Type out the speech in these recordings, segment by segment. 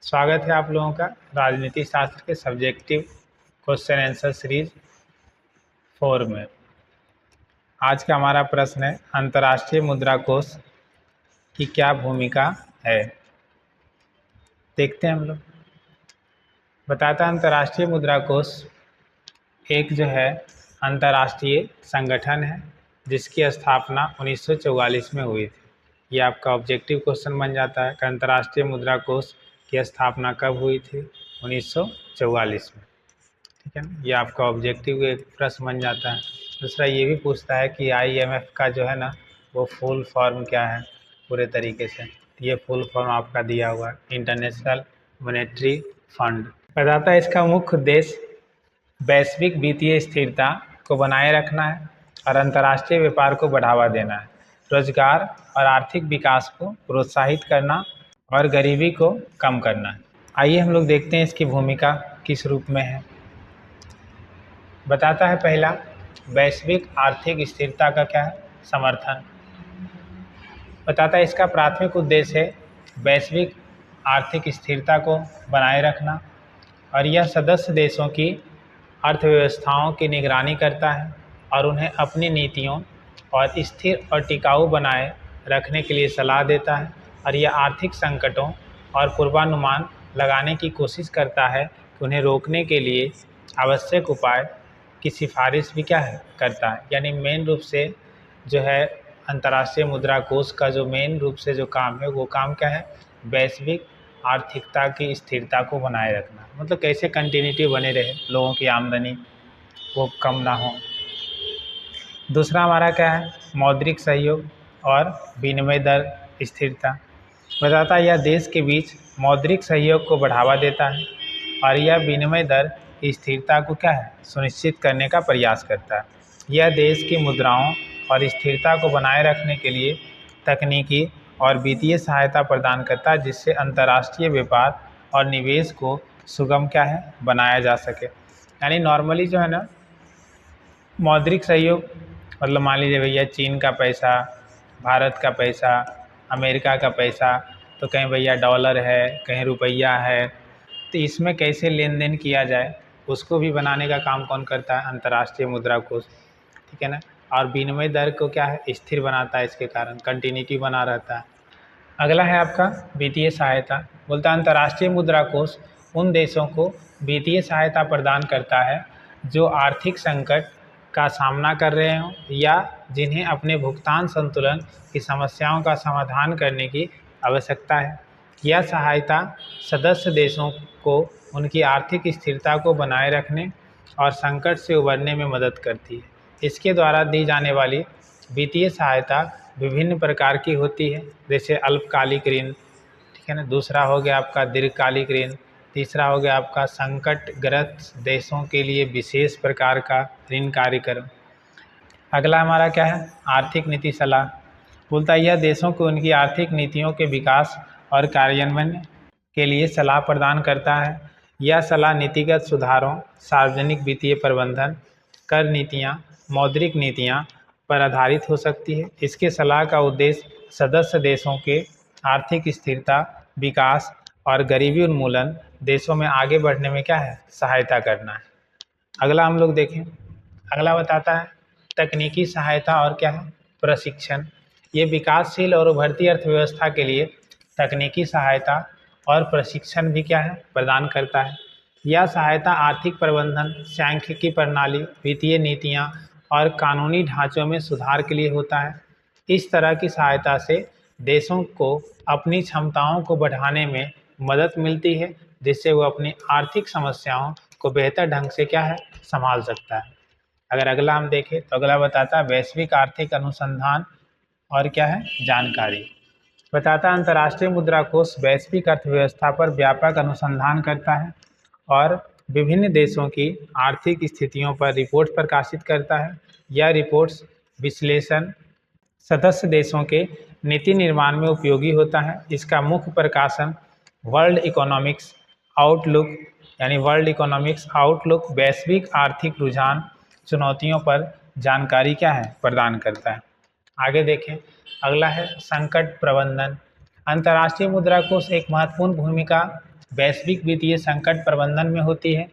स्वागत है आप लोगों का राजनीति शास्त्र के सब्जेक्टिव क्वेश्चन आंसर सीरीज 4 में। आज का हमारा प्रश्न है अंतर्राष्ट्रीय मुद्रा कोष की क्या भूमिका है। देखते हैं हम लोग। बताता है अंतर्राष्ट्रीय मुद्रा कोष एक जो है अंतर्राष्ट्रीय संगठन है जिसकी स्थापना 1944 में हुई थी। ये आपका ऑब्जेक्टिव क्वेश्चन बन जाता है कि अंतर्राष्ट्रीय मुद्रा कोष की स्थापना कब हुई थी? 1944 में। ठीक है ना, ये आपका ऑब्जेक्टिव एक प्रश्न बन जाता है। दूसरा ये भी पूछता है कि IMF का जो है ना वो फुल फॉर्म क्या है पूरे तरीके से। ये फुल फॉर्म आपका दिया हुआ है इंटरनेशनल मॉनेटरी फंड। बताता है इसका मुख्य उद्देश्य वैश्विक वित्तीय स्थिरता को बनाए रखना है और अंतर्राष्ट्रीय व्यापार को बढ़ावा देना है, रोजगार और आर्थिक विकास को प्रोत्साहित करना और गरीबी को कम करना है। आइए हम लोग देखते हैं इसकी भूमिका किस रूप में है। बताता है पहला वैश्विक आर्थिक स्थिरता का क्या है? समर्थन। बताता है इसका प्राथमिक उद्देश्य है वैश्विक आर्थिक स्थिरता को बनाए रखना और यह सदस्य देशों की अर्थव्यवस्थाओं की निगरानी करता है और उन्हें अपनी नीतियों और स्थिर और टिकाऊ बनाए रखने के लिए सलाह देता है और यह आर्थिक संकटों और पूर्वानुमान लगाने की कोशिश करता है कि उन्हें रोकने के लिए आवश्यक उपाय की सिफारिश भी क्या है करता है। यानी मेन रूप से जो है अंतर्राष्ट्रीय मुद्रा कोष का जो मेन रूप से जो काम है वो काम क्या है? वैश्विक आर्थिकता की स्थिरता को बनाए रखना। मतलब कैसे कंटिन्यूटी बने रहे, लोगों की आमदनी वो कम ना हो। दूसरा हमारा क्या है? मौद्रिक सहयोग और विनिमय दर स्थिरता। बताता है यह देश के बीच मौद्रिक सहयोग को बढ़ावा देता है और यह विनिमय दर की स्थिरता को क्या है? सुनिश्चित करने का प्रयास करता है। यह देश की मुद्राओं और स्थिरता को बनाए रखने के लिए तकनीकी और वित्तीय सहायता प्रदान करता है जिससे अंतर्राष्ट्रीय व्यापार और निवेश को सुगम क्या है? बनाया जा सके। यानी नॉर्मली जो है ना मौद्रिक सहयोग मतलब मान लीजिए भैया चीन का पैसा, भारत का पैसा, अमेरिका का पैसा, तो कहीं भैया डॉलर है, कहीं रुपया है, तो इसमें कैसे लेन देन किया जाए उसको भी बनाने का काम कौन करता है? अंतर्राष्ट्रीय मुद्रा कोष। ठीक है ना। और विनिमय दर को क्या है? स्थिर बनाता है, इसके कारण कंटिन्यूटी बना रहता है। अगला है आपका वित्तीय सहायता। बोलता है अंतर्राष्ट्रीय मुद्रा कोष उन देशों को वित्तीय सहायता प्रदान करता है जो आर्थिक संकट का सामना कर रहे हों या जिन्हें अपने भुगतान संतुलन की समस्याओं का समाधान करने की आवश्यकता है। यह सहायता सदस्य देशों को उनकी आर्थिक स्थिरता को बनाए रखने और संकट से उबरने में मदद करती है। इसके द्वारा दी जाने वाली वित्तीय सहायता विभिन्न प्रकार की होती है, जैसे अल्पकालिक ऋण, ठीक है ना। दूसरा हो गया आपका दीर्घकालिक ऋण। तीसरा हो गया आपका संकटग्रस्त देशों के लिए विशेष प्रकार का ऋण कार्यक्रम। अगला हमारा क्या है? आर्थिक नीति सलाह। बोलता है यह देशों को उनकी आर्थिक नीतियों के विकास और कार्यान्वयन के लिए सलाह प्रदान करता है। यह सलाह नीतिगत सुधारों, सार्वजनिक वित्तीय प्रबंधन, कर नीतियाँ, मौद्रिक नीतियाँ पर आधारित हो सकती है। इसके सलाह का उद्देश्य सदस्य देशों के आर्थिक स्थिरता, विकास और गरीबी उन्मूलन देशों में आगे बढ़ने में क्या है? सहायता करना है। अगला हम लोग देखें। अगला बताता है तकनीकी सहायता और क्या है? प्रशिक्षण। ये विकासशील और उभरती अर्थव्यवस्था के लिए तकनीकी सहायता और प्रशिक्षण भी क्या है? प्रदान करता है। यह सहायता आर्थिक प्रबंधन, सांख्यिकी प्रणाली, वित्तीय नीतियाँ और कानूनी ढांचों में सुधार के लिए होता है। इस तरह की सहायता से देशों को अपनी क्षमताओं को बढ़ाने में मदद मिलती है जिससे वो अपनी आर्थिक समस्याओं को बेहतर ढंग से क्या है? संभाल सकता है। अगर अगला हम देखें तो अगला बताता है वैश्विक आर्थिक अनुसंधान और क्या है? जानकारी। बताता अंतर्राष्ट्रीय मुद्रा कोष वैश्विक अर्थव्यवस्था पर व्यापक अनुसंधान करता है और विभिन्न देशों की आर्थिक स्थितियों पर रिपोर्ट प्रकाशित करता है। यह रिपोर्ट्स विश्लेषण सदस्य देशों के नीति निर्माण में उपयोगी होता है। इसका मुख्य प्रकाशन वर्ल्ड इकोनॉमिक्स आउटलुक यानी वर्ल्ड इकोनॉमिक्स आउटलुक वैश्विक आर्थिक रुझान चुनौतियों पर जानकारी क्या है? प्रदान करता है। आगे देखें। अगला है संकट प्रबंधन। अंतर्राष्ट्रीय मुद्रा कोष एक महत्वपूर्ण भूमिका वैश्विक वित्तीय संकट प्रबंधन में होती है।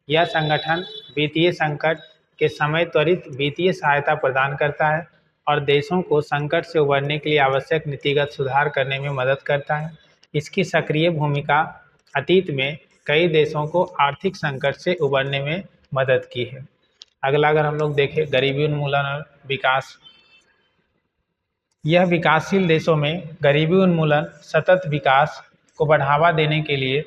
यह संगठन वित्तीय संकट के समय त्वरित वित्तीय सहायता प्रदान करता है और देशों को संकट से उबरने के लिए आवश्यक नीतिगत सुधार करने में मदद करता है। इसकी सक्रिय भूमिका अतीत में कई देशों को आर्थिक संकट से उबरने में मदद की है। अगला अगर हम लोग देखें गरीबी उन्मूलन और विकास, यह विकासशील देशों में गरीबी उन्मूलन सतत विकास को बढ़ावा देने के लिए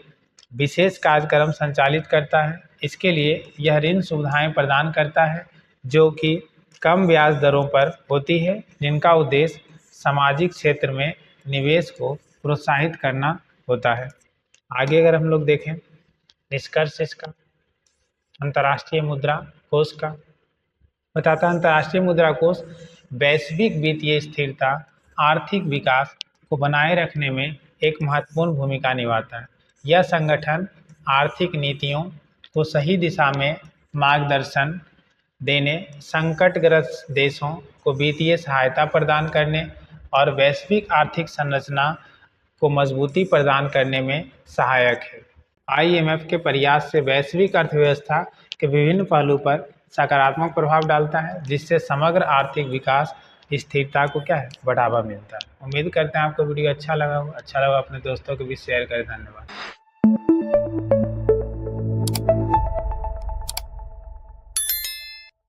विशेष कार्यक्रम संचालित करता है। इसके लिए यह ऋण सुविधाएं प्रदान करता है जो कि कम ब्याज दरों पर होती है, जिनका उद्देश्य सामाजिक क्षेत्र में निवेश को प्रोत्साहित करना होता है। आगे अगर हम लोग देखें निष्कर्ष इसका, अंतर्राष्ट्रीय मुद्रा कोष का बताता है अंतर्राष्ट्रीय मुद्रा कोष वैश्विक वित्तीय स्थिरता, आर्थिक विकास को बनाए रखने में एक महत्वपूर्ण भूमिका निभाता है। यह संगठन आर्थिक नीतियों को सही दिशा में मार्गदर्शन देने, संकटग्रस्त देशों को वित्तीय सहायता प्रदान करने और वैश्विक आर्थिक संरचना को मजबूती प्रदान करने में सहायक है। IMF के प्रयास से वैश्विक अर्थव्यवस्था के विभिन्न पहलू पर सकारात्मक प्रभाव डालता है, जिससे समग्र आर्थिक विकास स्थिरता को क्या है बढ़ावा मिलता है। उम्मीद करते हैं आपको वीडियो अच्छा लगा हो। अच्छा लगा अपने दोस्तों के बीच शेयर करें। धन्यवाद।